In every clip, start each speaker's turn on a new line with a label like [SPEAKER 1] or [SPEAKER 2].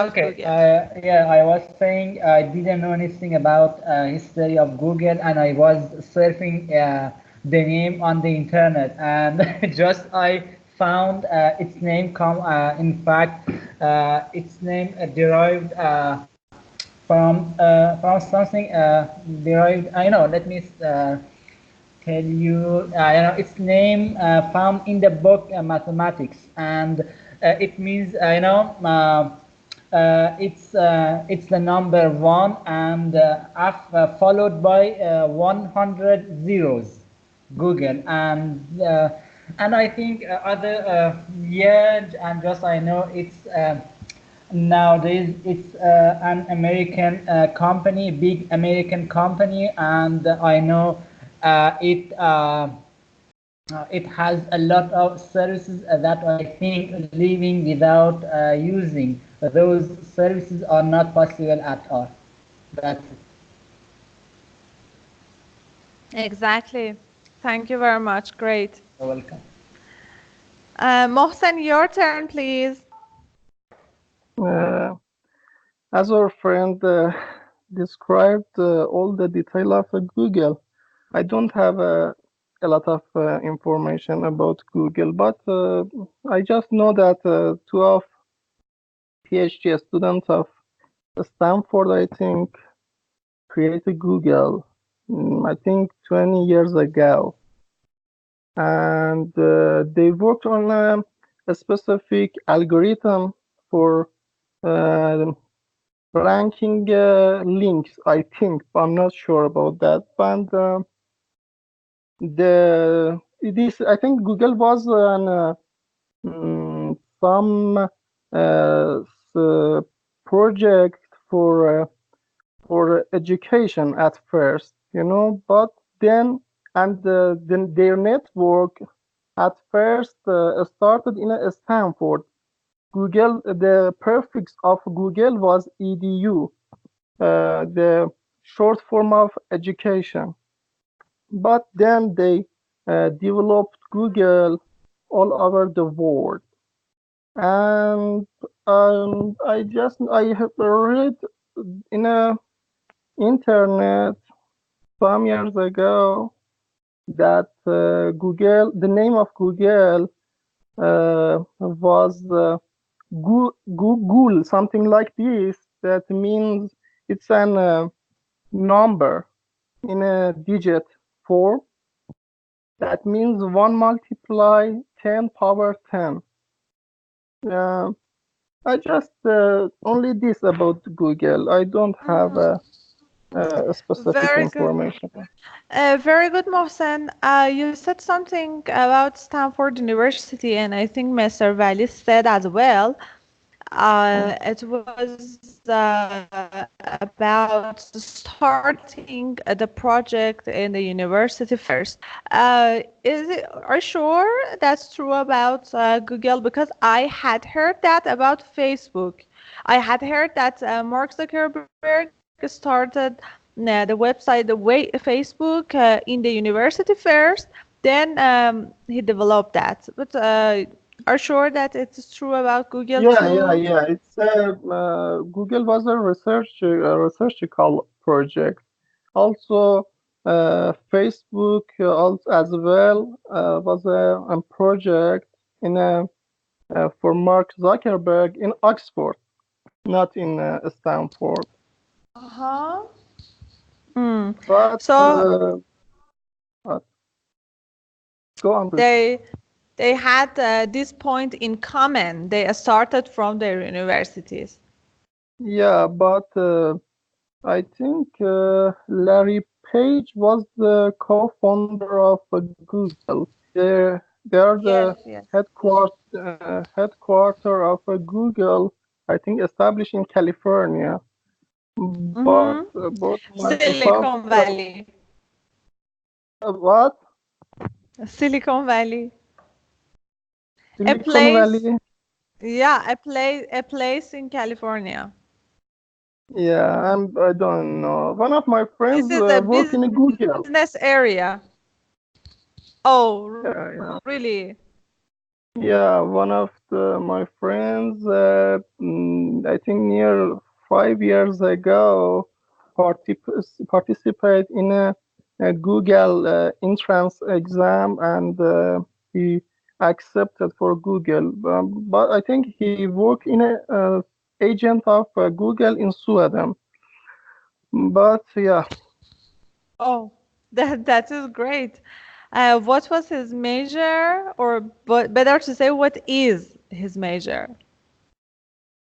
[SPEAKER 1] Okay.
[SPEAKER 2] Google.
[SPEAKER 1] Yeah, I was saying I didn't know anything about history of Google, and I was surfing the name on the internet, and just I found its name. In fact, its name derived from something derived. I know. Let me tell you. Its name found in the book mathematics, and it means it's the number one, and followed by 100 zeros, Google, and I think other yeah, and just I know it's nowadays it's an American company, big American company, and I know it has a lot of services that I think living without using those services are not possible at all. That's it.
[SPEAKER 2] Exactly. Thank you very much. Great.
[SPEAKER 1] You're welcome.
[SPEAKER 2] Mohsen, your turn, please.
[SPEAKER 3] As our friend described all the detail of Google, I don't have a lot of information about Google, but I just know that two of PhD students of Stanford, I think, created Google, I think 20 years ago. And they worked on a specific algorithm for ranking links, I think. I'm not sure about that. But I think Google was on some project for education at first, but then then their network at first started in Stanford. Google, the prefix of Google was edu, the short form of education. But then they developed Google all over the world. And I have read in a internet some years ago that Google, the name of Google was Google, something like this. That means it's a number in a digit form. That means 1 multiply 10 power 10. I just only this about Google. I don't have specific
[SPEAKER 2] Very
[SPEAKER 3] information.
[SPEAKER 2] good. Very good, Mohsen. You said something about Stanford University, and I think Mr. Vali said as well. It was about starting the project in the university first. Are you sure that's true about Google? Because I had heard that about Facebook. I had heard that Mark Zuckerberg started the website, Facebook in the university first, then he developed that. But are sure that it's true about Google too?
[SPEAKER 3] Yeah. It's Google was a research project. Also, Facebook as well was a project in for Mark Zuckerberg in Oxford, not in Stanford.
[SPEAKER 2] Uh-huh.
[SPEAKER 3] But
[SPEAKER 2] So
[SPEAKER 3] go on, please.
[SPEAKER 2] they had this point in common. They started from their universities.
[SPEAKER 3] Yeah, but I think Larry Page was the co-founder of Google. They are the
[SPEAKER 2] Yes.
[SPEAKER 3] headquarter of Google, I think, established in California. But Microsoft,
[SPEAKER 2] Silicon Valley.
[SPEAKER 3] what?
[SPEAKER 2] Silicon Valley.
[SPEAKER 3] Silicon Valley?
[SPEAKER 2] Yeah, a place in California.
[SPEAKER 3] Yeah, I don't know. One of my friends
[SPEAKER 2] This is a
[SPEAKER 3] work in Google.
[SPEAKER 2] business area. Oh,
[SPEAKER 3] Yeah.
[SPEAKER 2] really?
[SPEAKER 3] Yeah, one of my friends, I think near 5 years ago, participated in a Google entrance exam, and he accepted for Google. But I think he worked in a agent of Google in Sweden. But yeah,
[SPEAKER 2] Oh, that is great. What was his major, or better to say, what is his major?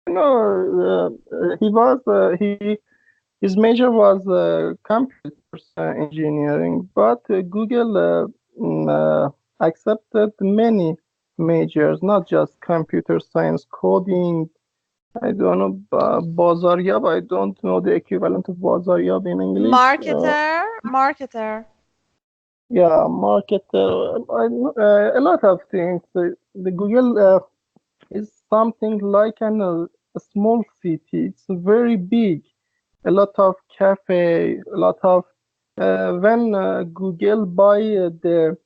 [SPEAKER 3] no, his major was computer engineering, but Google accepted many majors, not just computer science, coding. I don't know, Bazaryab. I don't know the equivalent of Bazaryab in English.
[SPEAKER 2] Marketer.
[SPEAKER 3] Yeah, marketer. A lot of things. The Google is something like a small city. It's very big. A lot of cafe, a lot of when Google buy the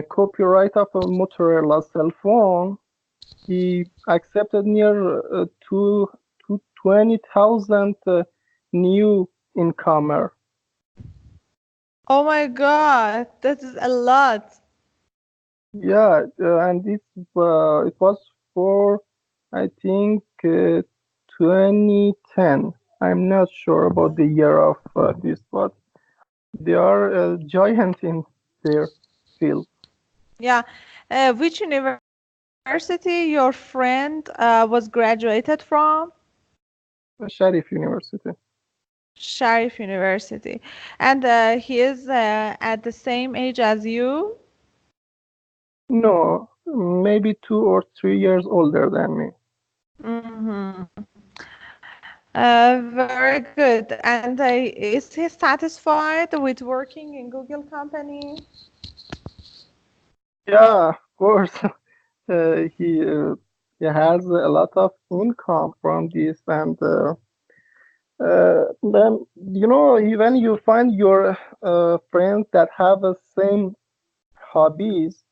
[SPEAKER 3] copyright of a Motorola cell phone, he accepted near to 20,000 new incomer.
[SPEAKER 2] Oh my God, that is a lot.
[SPEAKER 3] Yeah, and it was for I think 2010. I'm not sure about the year of this, but they are a giant in their field.
[SPEAKER 2] Yeah. Which university your friend was graduated from?
[SPEAKER 3] Sharif University.
[SPEAKER 2] Sharif University. And he is at the same age as you?
[SPEAKER 3] No, maybe 2 or 3 years older than me.
[SPEAKER 2] Mm-hmm. Very good. And is he satisfied with working in Google company?
[SPEAKER 3] Yeah, of course. He has a lot of income from this, and then even you find your friends that have the same hobbies,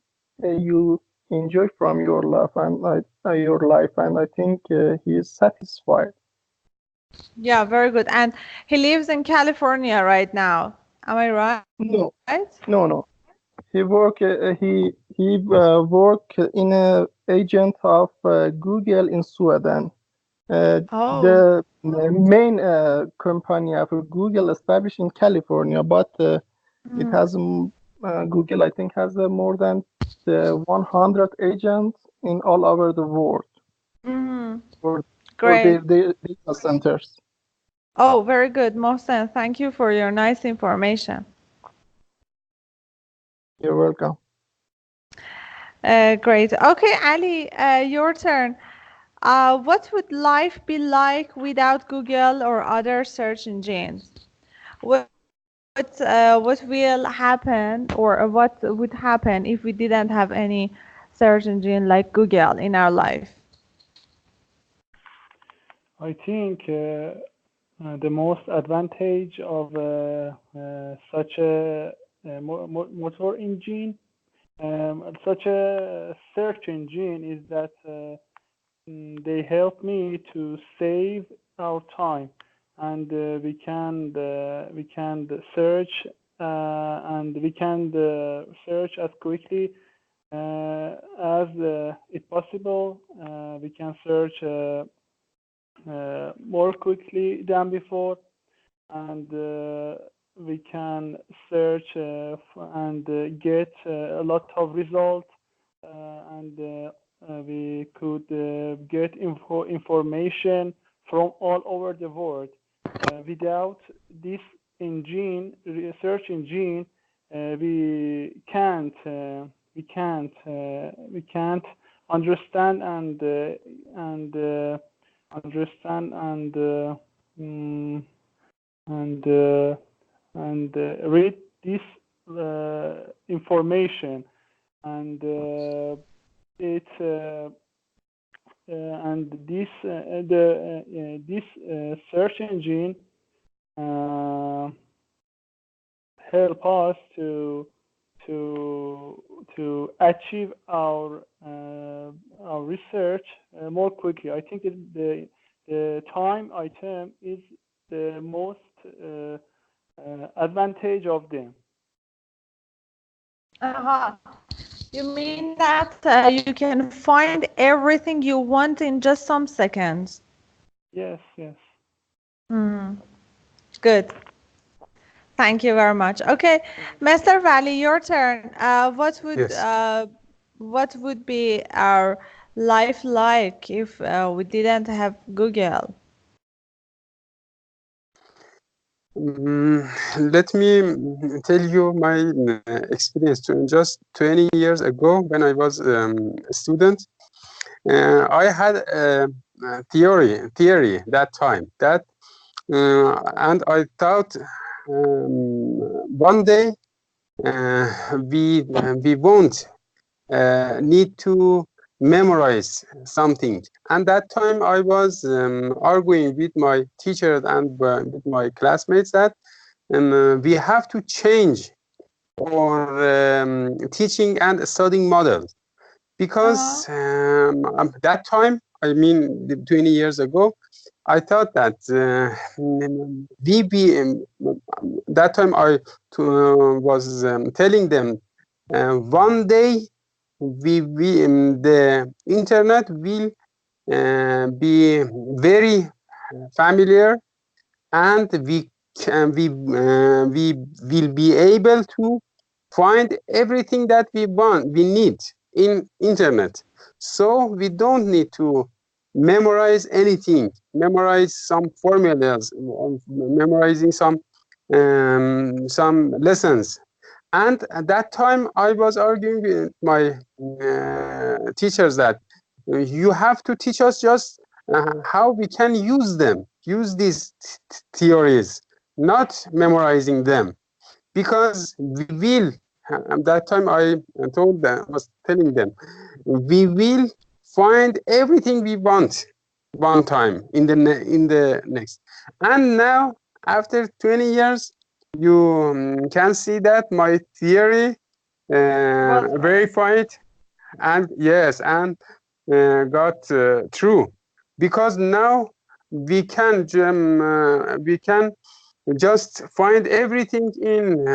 [SPEAKER 3] you enjoy from your life, and I think he is satisfied.
[SPEAKER 2] Yeah, very good. And he lives in California right now. Am I right?
[SPEAKER 3] No, no. He work in a agent of Google in Sweden.
[SPEAKER 2] Oh.
[SPEAKER 3] The main company of Google established in California, but it has Google, I think, has more than 100 agents in all over the world
[SPEAKER 2] Mm-hmm.
[SPEAKER 3] for
[SPEAKER 2] Great.
[SPEAKER 3] their data centers.
[SPEAKER 2] Oh, very good, Mohsen. Thank you for your nice information.
[SPEAKER 3] You're welcome.
[SPEAKER 2] Great. Okay, Ali, your turn. What would life be like without Google or other search engines? What will happen, or what would happen if we didn't have any search engine like Google in our life?
[SPEAKER 4] I think the most advantage of such a motor engine, such a search engine, is that they help me to save our time, and we can search and we can search as quickly as it possible. We can search more quickly than before, and we can search and get a lot of results, and we could get information from all over the world. Without this engine, search engine, we can't understand and read this information, and it and this search engine help us to to achieve our research more quickly. I think the time item is the most advantage of them.
[SPEAKER 2] You mean that you can find everything you want in just some seconds?
[SPEAKER 4] Yes, yes.
[SPEAKER 2] Good. Thank you very much. Okay, Mr. Valley, your turn. What would be our life like if we didn't have Google?
[SPEAKER 5] Let me tell you my experience. Just 20 years ago, when I was a student, I had a theory that time that, and I thought one day we won't need to memorize something. And that time I was arguing with my teachers and with my classmates that we have to change our teaching and studying models, because that time, I mean 20 years ago, I thought that that time I was telling them one day the internet will be very familiar, and we will be able to find everything that we need in internet. So we don't need to memorize anything, memorize some formulas, memorizing some lessons. And at that time, I was arguing with my teachers that you have to teach us just how we can use these theories, not memorizing them, because we will. At that time, I was telling them, we will find everything we want one time in the next. And now, after 20 years, you can see that my theory verified, and yes, and got true, because now we can just find everything in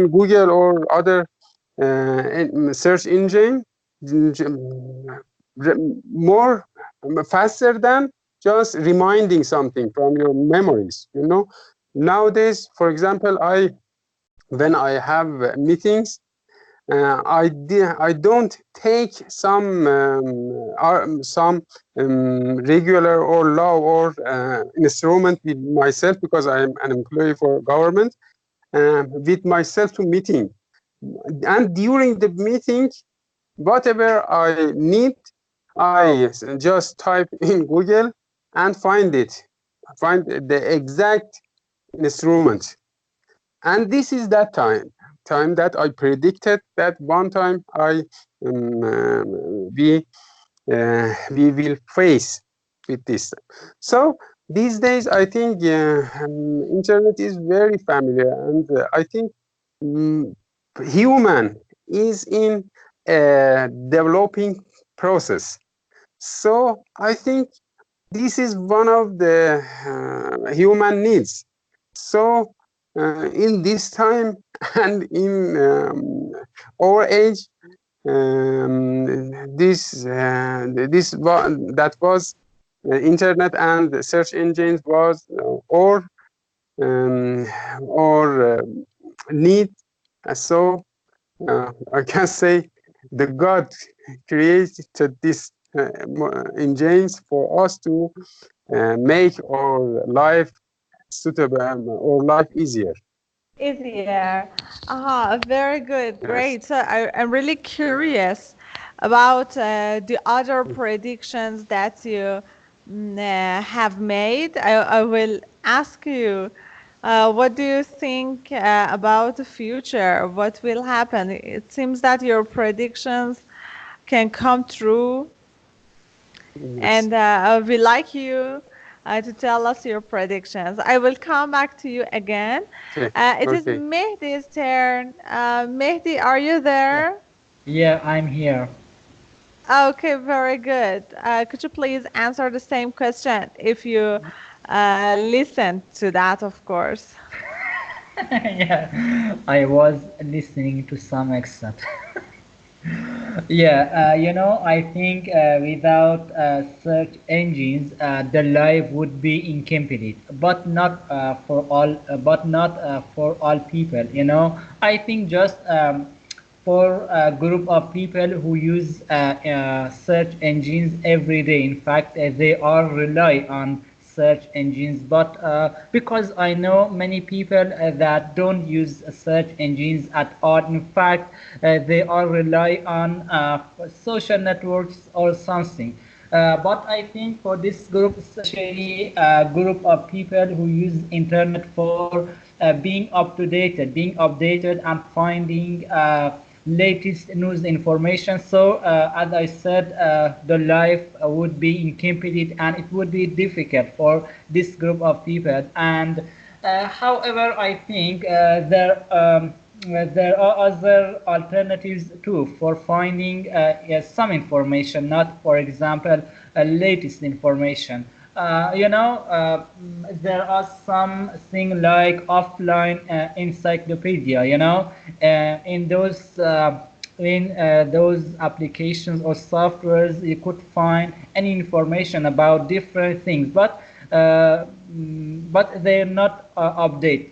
[SPEAKER 5] Google or other search engine more faster than just reminding something from your memories. Nowadays, for example, when I have meetings, I don't take some regular or law or instrument with myself, because I'm an employee for government, with myself to meeting. And during the meeting, whatever I need, I just type in Google and find the exact instrument. And this is that time that I predicted that one time we will face with this. So these days, I think internet is very familiar, and I think human is in a developing process. So I think this is one of the human needs. So in this time and in our age, that was internet and search engines was or need. So I can say the God created these engines for us to make our life suitable or life easier.
[SPEAKER 2] Very good. Great. So I'm really curious about the other predictions that you have made. I will ask you, what do you think about the future? What will happen? It seems that your predictions can come true. Yes. And we like you to tell us your predictions. I will come back to you again.
[SPEAKER 5] Okay.
[SPEAKER 2] It is
[SPEAKER 5] Okay.
[SPEAKER 2] Mehdi's turn. Mehdi, are you there?
[SPEAKER 1] Yeah, I'm here.
[SPEAKER 2] Okay, very good. Could you please answer the same question if you listen to that, of course?
[SPEAKER 1] Yeah, I was listening to some extent. Yeah, I think without search engines, the life would be incomplete. But not for all. But not for all people. I think just for a group of people who use search engines every day. In fact, they all rely on search engines, but because I know many people that don't use search engines at all. In fact, they all rely on social networks or something. But I think for this group, especially a group of people who use internet for being updated and finding latest news information. So as I said, the life would be incomplete and it would be difficult for this group of people. And however, I think there are other alternatives too for finding some information, not, for example, latest information. There are something like offline encyclopedia. In those applications or softwares, you could find any information about different things, but they're not updated.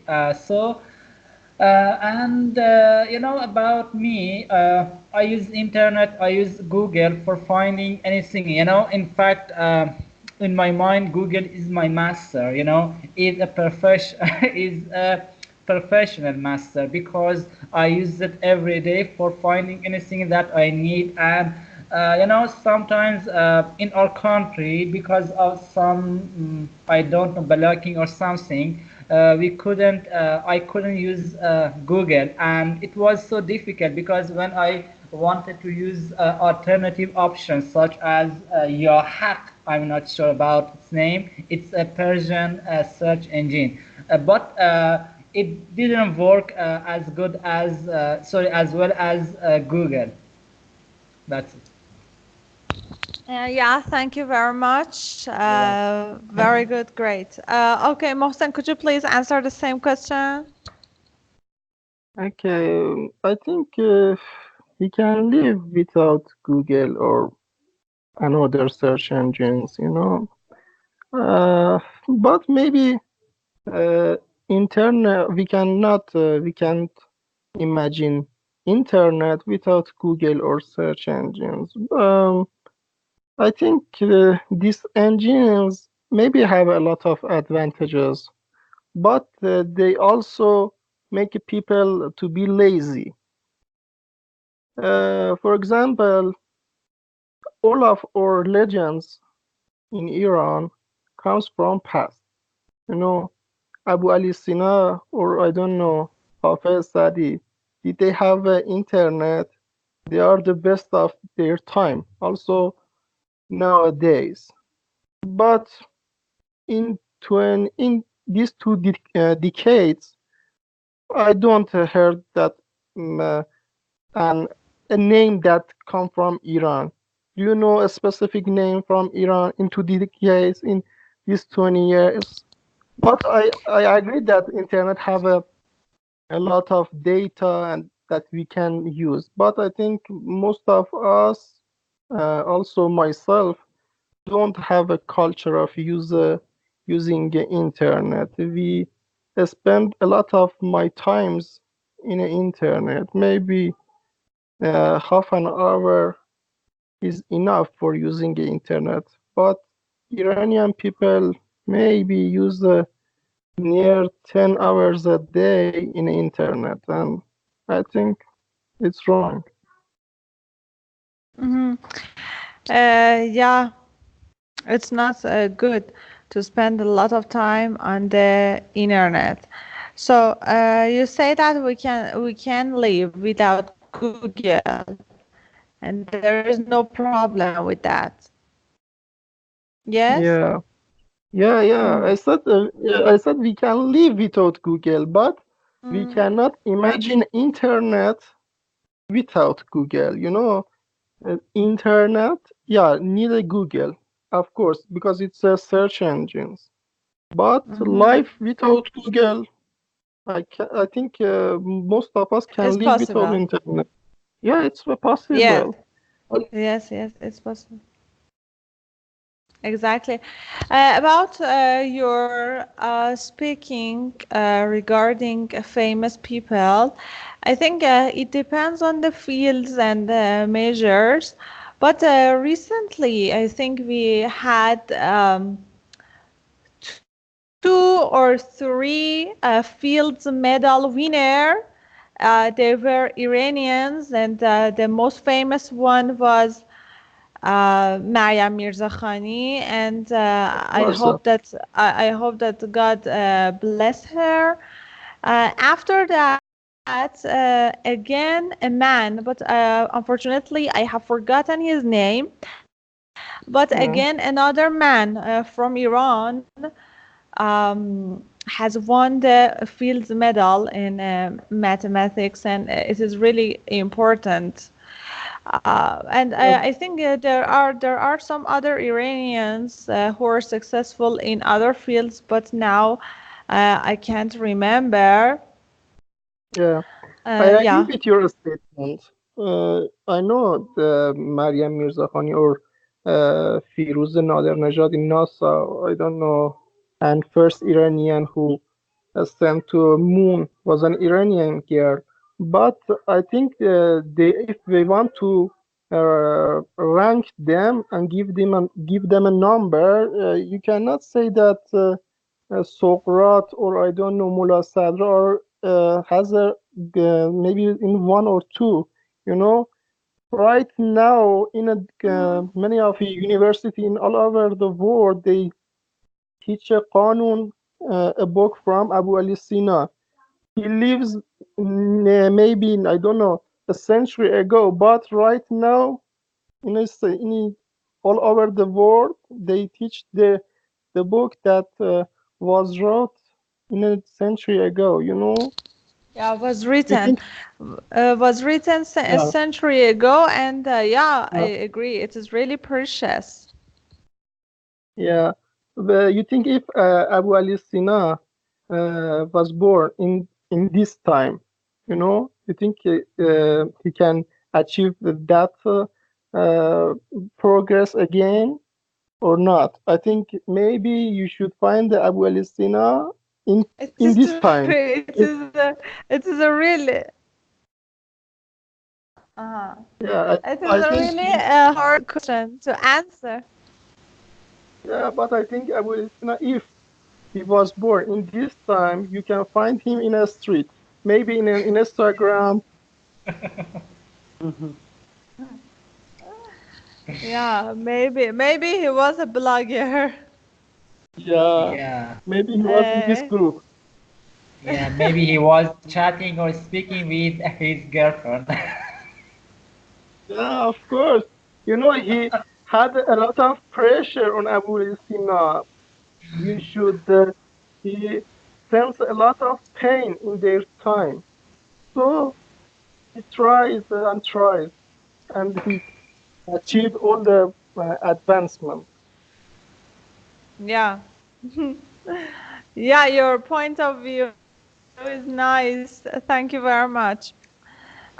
[SPEAKER 1] About me, I use internet, I use Google for finding anything. In fact, in my mind, Google is my master. Is a professional master, because I use it every day for finding anything that I need. And sometimes in our country, because of some I don't know, blocking or something, I couldn't use Google, and it was so difficult because when I wanted to use alternative options such as Yahoo, I'm not sure about its name. It's a Persian search engine, but it didn't work as well as Google. That's it.
[SPEAKER 2] Yeah, thank you very much. Very good, great. Okay, Mohsen, could you please answer the same question?
[SPEAKER 3] Okay, I think we can live without Google or another search engines, but maybe internet, we can't imagine internet without Google or search engines. I think these engines maybe have a lot of advantages, but they also make people to be lazy. For example, all of our legends in Iran comes from past. Abu Ali Sina, or I don't know, Hafiz Sadi, did they have internet? They are the best of their time, also nowadays. But in these two decades, I don't heard that a name that come from Iran. Do you know a specific name from Iran in 2 decades, in these 20 years? But I agree that internet have a lot of data and that we can use. But I think most of us, also myself, don't have a culture of using the internet. We spend a lot of my times in the internet. Maybe half an hour is enough for using the internet. But Iranian people maybe use near 10 hours a day in the internet, and I think it's wrong.
[SPEAKER 2] Mm-hmm. Yeah, it's not good to spend a lot of time on the internet. So you say that we can live without Google, and there is no problem with that. Yes?
[SPEAKER 3] Yeah, Yeah. I said we can live without Google, but we cannot imagine internet without Google. You know, internet, need a Google, of course, because it's a search engines. But life without Google, I think most of us can
[SPEAKER 2] It's
[SPEAKER 3] live without
[SPEAKER 2] possible.
[SPEAKER 3] internet. Yeah, it's possible.
[SPEAKER 2] Yes, it's possible. Exactly. About your speaking regarding famous people, I think it depends on the fields and measures. But recently, I think we had 2 or 3 fields medal winner. They were Iranians, and the most famous one was Maryam Mirzakhani, and I hope that God bless her. After that, again a man, but unfortunately I have forgotten his name. But again, another man from Iran has won the Fields Medal in mathematics, and it is really important. And I think there are some other Iranians who are successful in other fields, but now I can't remember.
[SPEAKER 3] Yeah, I agree with your statement. I know the Maryam Mirzakhani or Firuz Nadernejad in NASA. I don't know, and first Iranian who sent to moon was an Iranian girl. But I think if we want to rank them and give them a number, you cannot say that Sokrat or I don't know Mullah Sadra has a maybe in 1 or 2. You know, right now in many of the university in all over the world they teach a Qanun, a book from Abu Ali Sina. He lives maybe I don't know a century ago, but right now in all over the world they teach the book that was wrote in a century ago. You know.
[SPEAKER 2] Yeah, was written a century ago, and I agree. It is really precious.
[SPEAKER 3] Yeah, but you think if Abu Ali Sina was born in this time, you know, you think he can achieve that progress again or not? I think maybe you should find the Abu Ali Sina in this time.
[SPEAKER 2] It is a really
[SPEAKER 3] Yeah,
[SPEAKER 2] it is a really hard question to answer.
[SPEAKER 3] Yeah, but I think Abu Ali Sina, if he was born in this time, you can find him in a street, maybe in an Instagram.
[SPEAKER 2] Yeah, maybe he was a blogger.
[SPEAKER 3] Yeah. Maybe he was in this group.
[SPEAKER 1] Yeah, maybe he was chatting or speaking with his girlfriend.
[SPEAKER 3] Yeah, of course. You know, he had a lot of pressure on Abu Sina. You should, he sensed a lot of pain in their time. So he tries and tries, and he achieved all the advancement.
[SPEAKER 2] Yeah. Yeah, your point of view is nice. Thank you very much.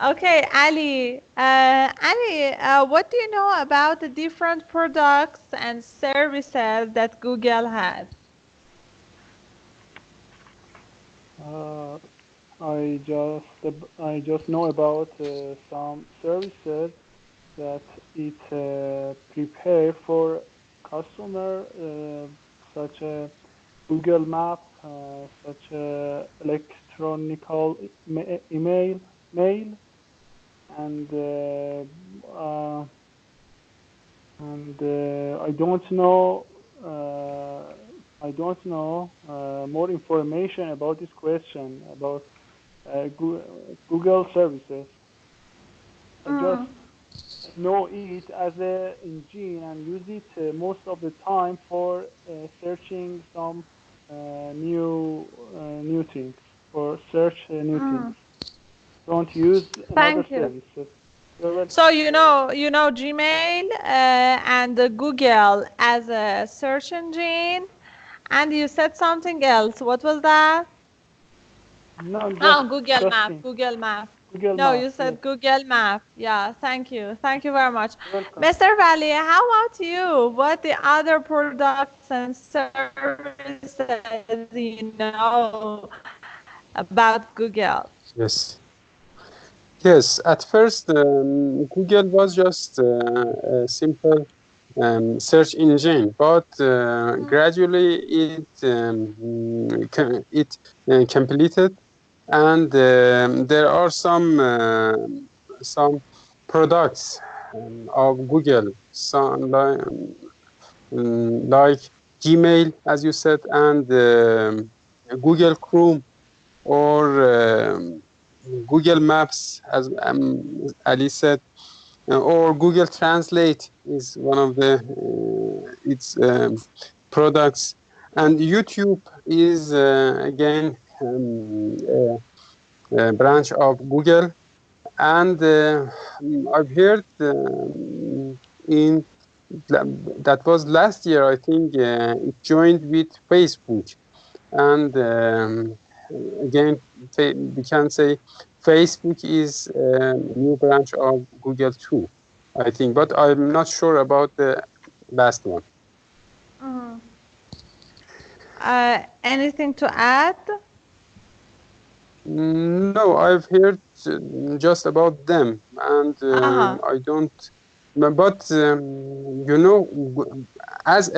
[SPEAKER 2] Okay, Ali. Ali, what do you know about the different products and services that Google has?
[SPEAKER 4] I just know about some services that it prepare for customer, such as Google Map, such electronical mail, and I don't know. More information about this question about Google services. I just know it as an engine and use it most of the time for searching some new things, for search new things. Don't use another
[SPEAKER 2] Thank you.
[SPEAKER 4] services. You're welcome.
[SPEAKER 2] So you know Gmail and Google as a search engine, and you said something else. What was that?
[SPEAKER 4] No,
[SPEAKER 2] Oh, Google
[SPEAKER 4] just
[SPEAKER 2] Map.
[SPEAKER 4] think.
[SPEAKER 2] Google Map.
[SPEAKER 4] Google
[SPEAKER 2] No,
[SPEAKER 4] Maps,
[SPEAKER 2] you
[SPEAKER 4] yes.
[SPEAKER 2] said Google Map. Yeah, thank you. Thank you very much.
[SPEAKER 4] You're welcome.
[SPEAKER 2] Mr. Valley, how about you? What the other products and services you know about Google?
[SPEAKER 5] Yes. Yes, at first, Google was just a simple search engine, but gradually it completed, and there are some products of Google, some like Gmail, as you said, and Google Chrome, or Google Maps, as Ali said, or Google Translate is one of the its products, and YouTube is again a branch of Google, and I've heard in that was last year, I think it joined with Facebook, and again we can say Facebook is a new branch of Google too, I think, but I'm not sure about the last one.
[SPEAKER 2] Anything to add?
[SPEAKER 5] No, I've heard just about them, and I don't. But as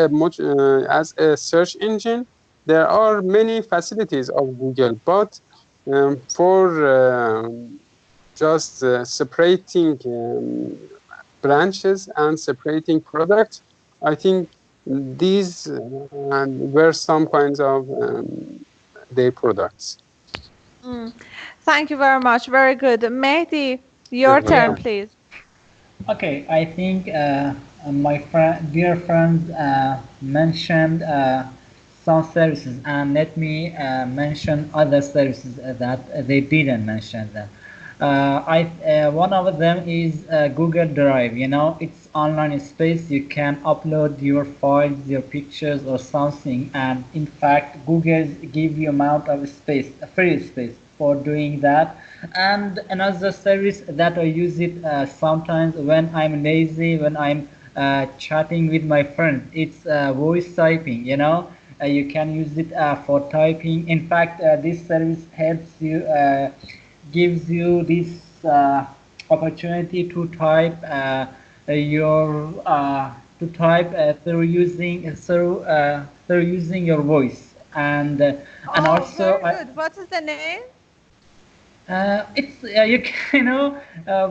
[SPEAKER 5] a search engine, there are many facilities of Google, but for just separating branches and separating products, I think these were some kinds of their products.
[SPEAKER 2] Thank you very much. Very good. Mehdi, your turn, please.
[SPEAKER 1] Okay, I think my dear friends mentioned some services, and let me mention other services that they didn't mention them. One of them is Google Drive. You know, it's online space. You can upload your files, your pictures, or something, and in fact, Google give you amount of space, free space for doing that. And another service that I use it sometimes when I'm lazy, when I'm chatting with my friends, it's voice typing. You know, you can use it for typing. In fact, this service helps you, gives you this opportunity to type through using your voice, and also
[SPEAKER 2] very good. What is the name?
[SPEAKER 1] it's you can,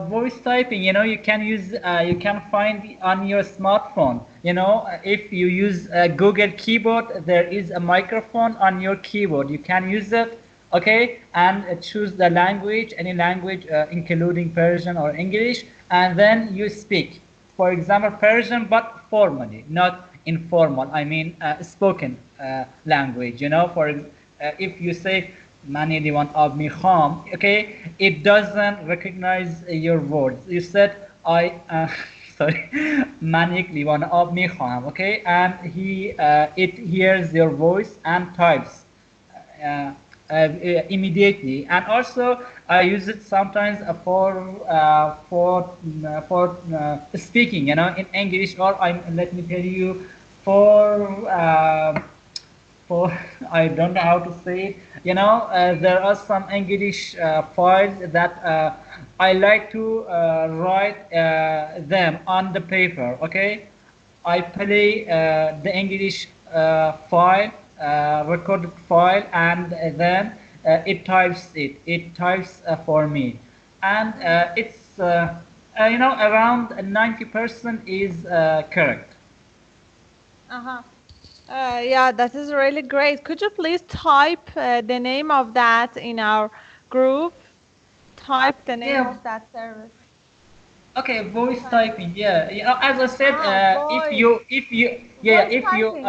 [SPEAKER 1] voice typing. You know, you can use you can find on your smartphone. You know, if you use Google keyboard, there is a microphone on your keyboard. You can use it, okay, and choose the language, any language, including Persian or English, and then you speak. For example, Persian, but formally, not informal. I mean, spoken language. You know, if you say many لیوان آب میخوام, okay, it doesn't recognize your words. You said sorry, من یک لیوان آب میخوام, okay, and it hears your voice and types immediately. And also I use it sometimes for speaking, you know, in English, or let me tell you, for I don't know how to say it. You know, there are some English files that I like to write them on the paper. Okay, I play the English file, recorded file, and then it types it. It types for me, and it's you know, around 90% is correct.
[SPEAKER 2] Yeah, that is really great. Could you please type the name of that in our group? Type the name of that service.
[SPEAKER 1] Okay, voice typing. Yeah, you know, as I said,
[SPEAKER 2] Voice.
[SPEAKER 1] if you,
[SPEAKER 2] Voice
[SPEAKER 1] if you,
[SPEAKER 2] typing.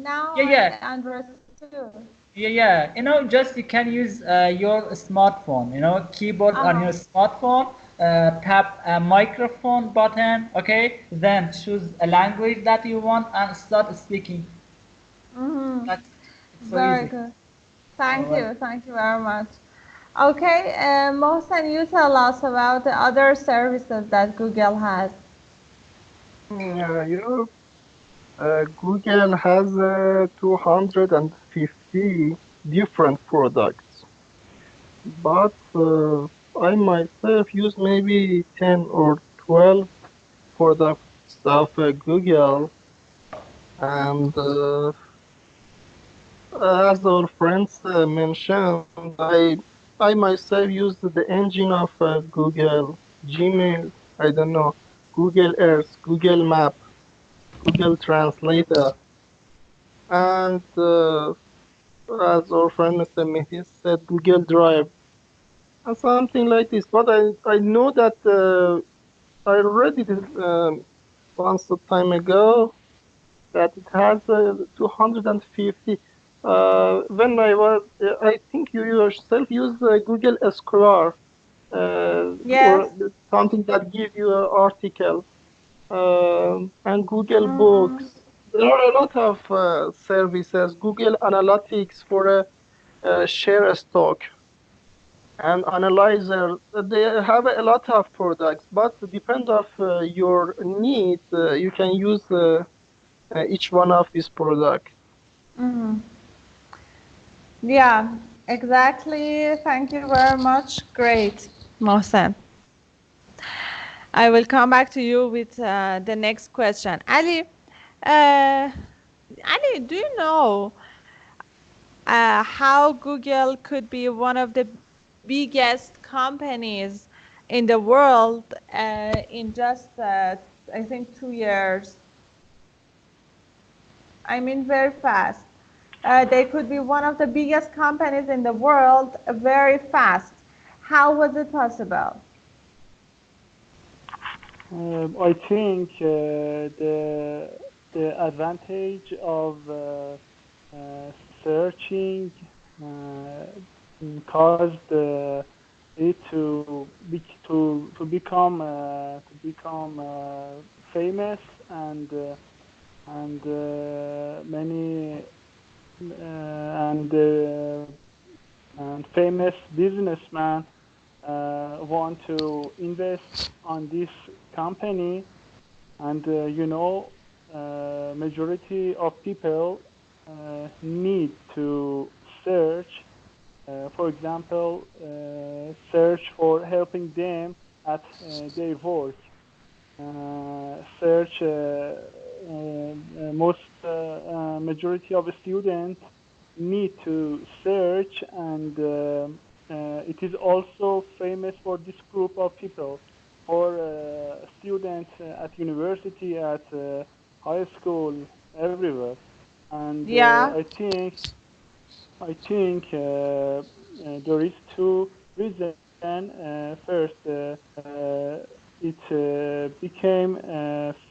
[SPEAKER 2] Now
[SPEAKER 1] yeah, yeah,
[SPEAKER 2] I understood.
[SPEAKER 1] yeah. You know, just you can use your smartphone. You know, keyboard on your smartphone. Tap a microphone button. Okay, then choose a language that you want and start speaking. That's it's so
[SPEAKER 2] Very
[SPEAKER 1] easy.
[SPEAKER 2] good.
[SPEAKER 1] All
[SPEAKER 2] Thank
[SPEAKER 1] right.
[SPEAKER 2] you. Thank you very much. Okay, Mohsen, you tell us about the other services that Google has.
[SPEAKER 3] Yeah, Google has 250 different products, but I myself use maybe 10 or 12 products of Google, and as our friends mentioned, I myself use the engine of Google, Gmail, I don't know, Google Earth, Google Map, Google Translator, and as our friend Mr. Mehdi said, Google Drive, and something like this. But I know that I read it once a time ago that it has 250. When I think you yourself use Google Scholar
[SPEAKER 2] Yes.
[SPEAKER 3] or something that gives you an article, and Google Books. There are a lot of services. Google Analytics for share stock and analyzer. They have a lot of products, but depend of your need, you can use each one of these products.
[SPEAKER 2] Yeah, exactly. Thank you very much. Great, Mohsen. I will come back to you with the next question. Ali, do you know how Google could be one of the biggest companies in the world in just, I think, 2 years? I mean, very fast. They could be one of the biggest companies in the world very fast. How was it possible?
[SPEAKER 4] I think the advantage of searching caused it to become famous, and many and famous businessmen want to invest on this company, and majority of people need to search, for example, search for helping them at their work, search most majority of students need to search, and it is also famous for this group of people, for students at university, at high school, everywhere. And
[SPEAKER 2] Yeah.
[SPEAKER 4] I think there is two reasons. First, it became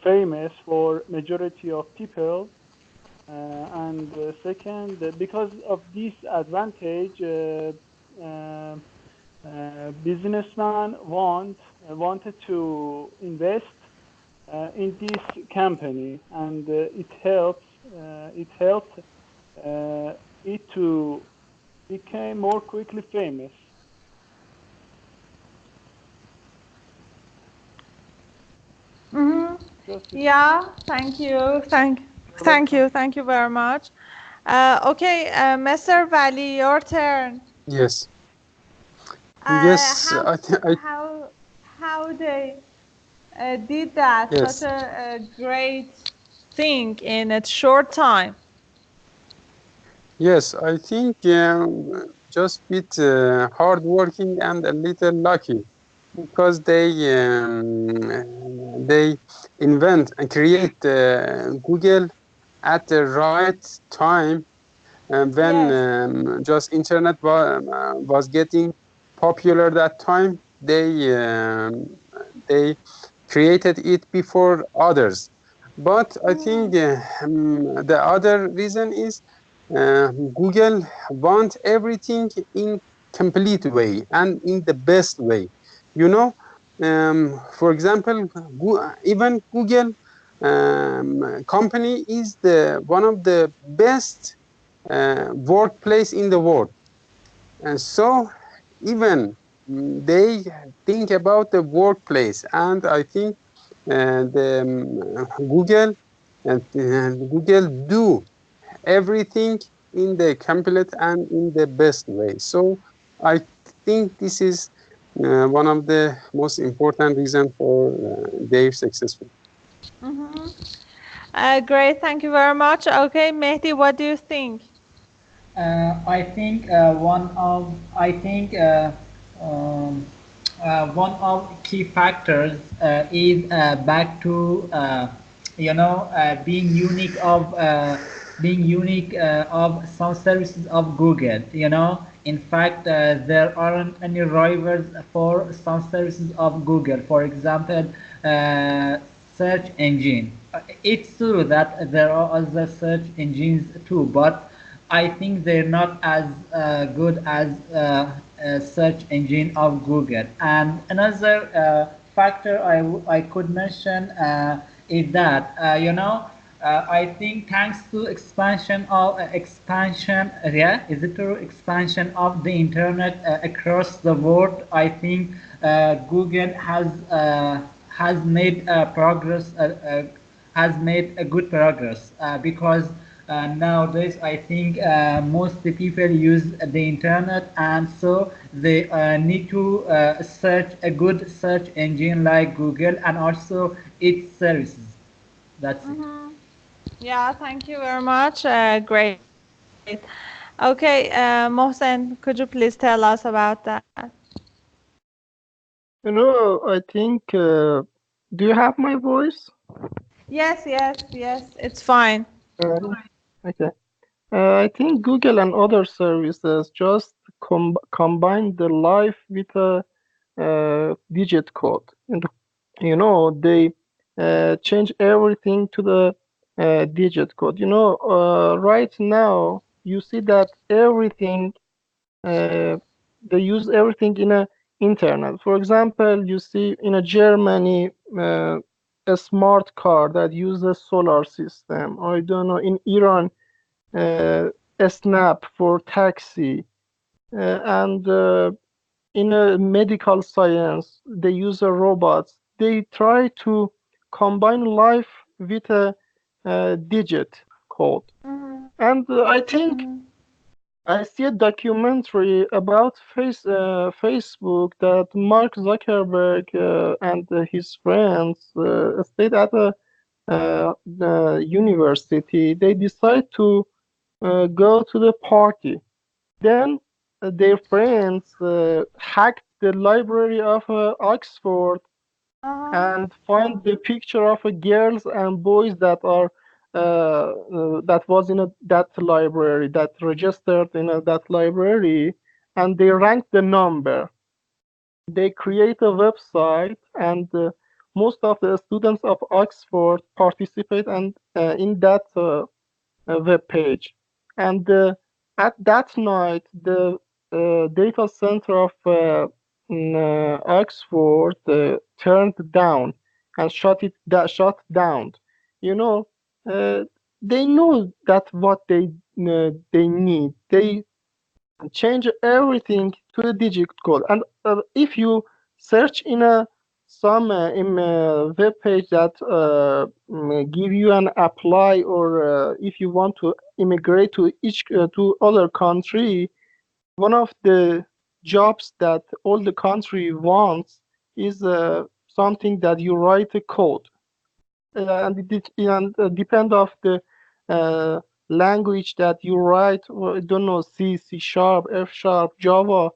[SPEAKER 4] famous for majority of people, and second, because of this advantage, businessmen wanted to invest in this company, and it helped it to become more quickly famous.
[SPEAKER 2] Yeah, thank you. Thank you very much. Okay, Mr. Vali, your turn.
[SPEAKER 5] Yes. Yes,
[SPEAKER 2] How
[SPEAKER 5] I
[SPEAKER 2] how they did that, such
[SPEAKER 5] yes.
[SPEAKER 2] a great thing in a short time?
[SPEAKER 5] Yes, I think just bit hard working and a little lucky, because they invent and create Google at the right time, when
[SPEAKER 2] Yes.
[SPEAKER 5] just internet was getting popular that time. They created it before others. But I think the other reason is Google wants everything in complete way and in the best way. You know, for example, even Google company is the one of the best workplace in the world, and so even they think about the workplace, and I think the Google and Google do everything in the complete and in the best way. So I think this is one of the most important reasons for their successful.
[SPEAKER 2] Great, thank you very much. Okay, Mehdi, what do you think?
[SPEAKER 1] I think one of key factors is back to being unique of some services of Google. In fact, there aren't any rivals for some services of Google. For example, search engine. It's true that there are other search engines too, but I think they're not as good as search engine of Google. And another factor I could mention is that I think thanks to expansion, is it true? Expansion of the internet across the world. I think Google has made progress. Has made a good progress because nowadays I think most people use the internet, and so they need to search a good search engine like Google and also its services. That's it.
[SPEAKER 2] Yeah, thank you very much. Great. Okay, Mohsen, could you please tell us about that?
[SPEAKER 3] I think, do you have my voice?
[SPEAKER 2] Yes, it's fine.
[SPEAKER 3] Okay. I think Google and other services just combine the life with a digit code. And, they change everything to the digit code. Right now, you see that everything, they use everything in a internet. For example, you see in Germany, a smart car that uses a solar system. I don't know, in Iran, a snap for taxi, and in medical science they use robots. They try to combine life with a digit code. And I think I see a documentary about Facebook that Mark Zuckerberg and his friends stayed at the university. They decide to go to the party. Then their friends hacked the library of Oxford and find the picture of girls and boys that are that was in that library, that registered in that library, and they rank the number. They create a website, and most of the students of Oxford participate and in that web page. And at that night, the data center of Oxford turned down and shut down. They know that what they need. They change everything to the digit code. And if you search in some web page that give you an apply, or if you want to immigrate to to other country, one of the jobs that all the country wants is something that you write a code, and it depend of the language that you write. I don't know, C, C sharp, F sharp, Java.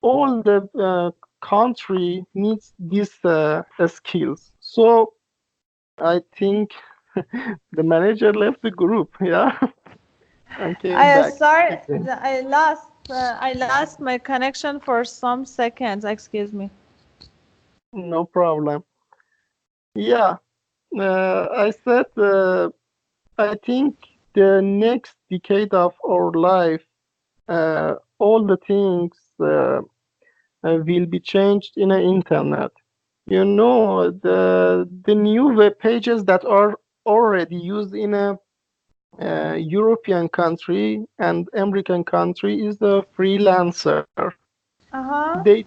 [SPEAKER 3] All the country needs these skills. So I think the manager left the group. Yeah, and came back.
[SPEAKER 2] Sorry, I lost my connection for some seconds. Excuse me.
[SPEAKER 3] No problem. Yeah, I said I think the next decade of our life, all the things will be changed in the internet. You know, the new web pages that are already used in a European country and American country is the freelancer.
[SPEAKER 2] Uh-huh.
[SPEAKER 3] They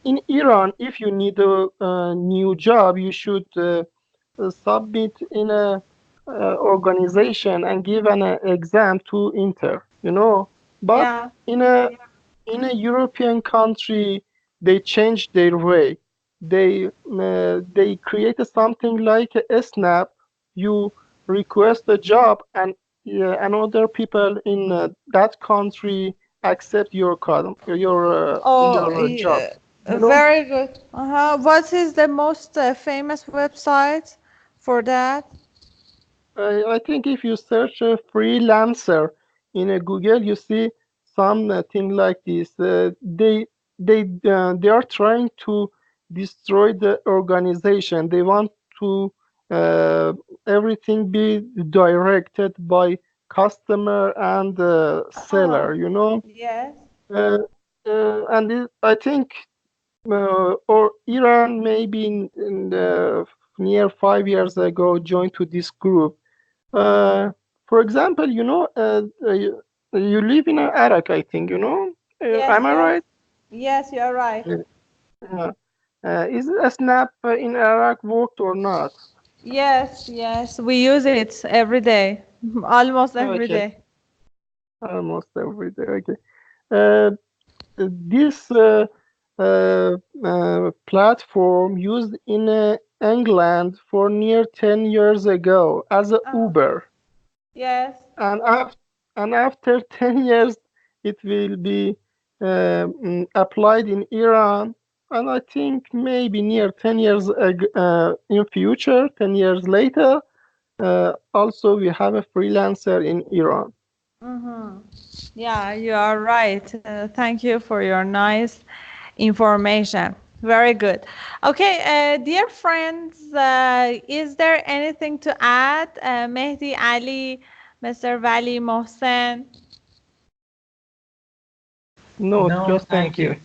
[SPEAKER 3] in Iran, if you need a new job, you should submit in a organization and give an exam to enter. You know, but
[SPEAKER 2] Yeah.
[SPEAKER 3] in a European country, they changed their way. They created something like a snap. You request a job, and another people in that country accept your
[SPEAKER 2] Oh,
[SPEAKER 3] your job.
[SPEAKER 2] yeah.
[SPEAKER 3] You know,
[SPEAKER 2] Very good. Uh-huh. What is the most famous website for that?
[SPEAKER 3] I think if you search a freelancer in a Google, you see something like this. They are trying to destroy the organization. They want to uh, everything be directed by customer and
[SPEAKER 2] Uh-huh.
[SPEAKER 3] seller. You know,
[SPEAKER 2] Yes.
[SPEAKER 3] uh, I think or Iran maybe in the near 5 years ago joined to this group. For example, you know, you live in Iraq, I think, you know.
[SPEAKER 2] Yes,
[SPEAKER 3] Am I
[SPEAKER 2] yes.
[SPEAKER 3] right?
[SPEAKER 2] Yes, you're right.
[SPEAKER 3] Uh, is a snap in Iraq worked or not?
[SPEAKER 2] Yes, yes. We use it every day. Almost every
[SPEAKER 3] Okay,
[SPEAKER 2] day.
[SPEAKER 3] almost every day. Okay. Uh, this platform used in England for near 10 years ago as a
[SPEAKER 2] Uh-huh.
[SPEAKER 3] Uber,
[SPEAKER 2] Yes.
[SPEAKER 3] and after 10 years it will be applied in Iran, and I think maybe near 10 years in future, 10 years later, also we have a freelancer in Iran.
[SPEAKER 2] Mm-hmm. Yeah, you are right. Thank you for your nice information. Very good. Okay, dear friends, is there anything to add? Mehdi, Ali, Mr. Vali, Mohsen?
[SPEAKER 3] No,
[SPEAKER 1] No,
[SPEAKER 3] just
[SPEAKER 1] thank
[SPEAKER 3] thank you.
[SPEAKER 1] you.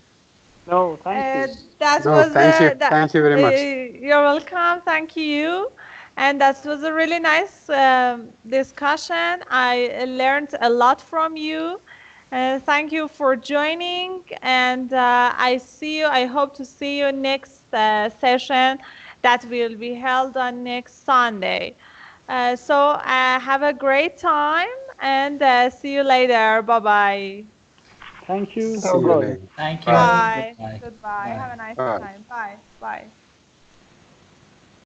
[SPEAKER 4] No, thank you.
[SPEAKER 2] That
[SPEAKER 5] No,
[SPEAKER 2] was
[SPEAKER 5] thank you.
[SPEAKER 2] that.
[SPEAKER 5] Thank you very much.
[SPEAKER 2] You're welcome. Thank you. And that was a really nice discussion. I learned a lot from you. Thank you for joining. And I see you. I hope to see you next session that will be held on next Sunday. Have a great time and see you later. Bye bye.
[SPEAKER 4] Thank you.
[SPEAKER 5] See you
[SPEAKER 3] Bye.
[SPEAKER 4] Goodbye.
[SPEAKER 5] later.
[SPEAKER 1] Thank you.
[SPEAKER 5] Bye.
[SPEAKER 2] Bye.
[SPEAKER 1] Goodbye.
[SPEAKER 2] Goodbye.
[SPEAKER 1] Bye.
[SPEAKER 2] Have a nice
[SPEAKER 5] Bye.
[SPEAKER 2] time. Bye. Bye.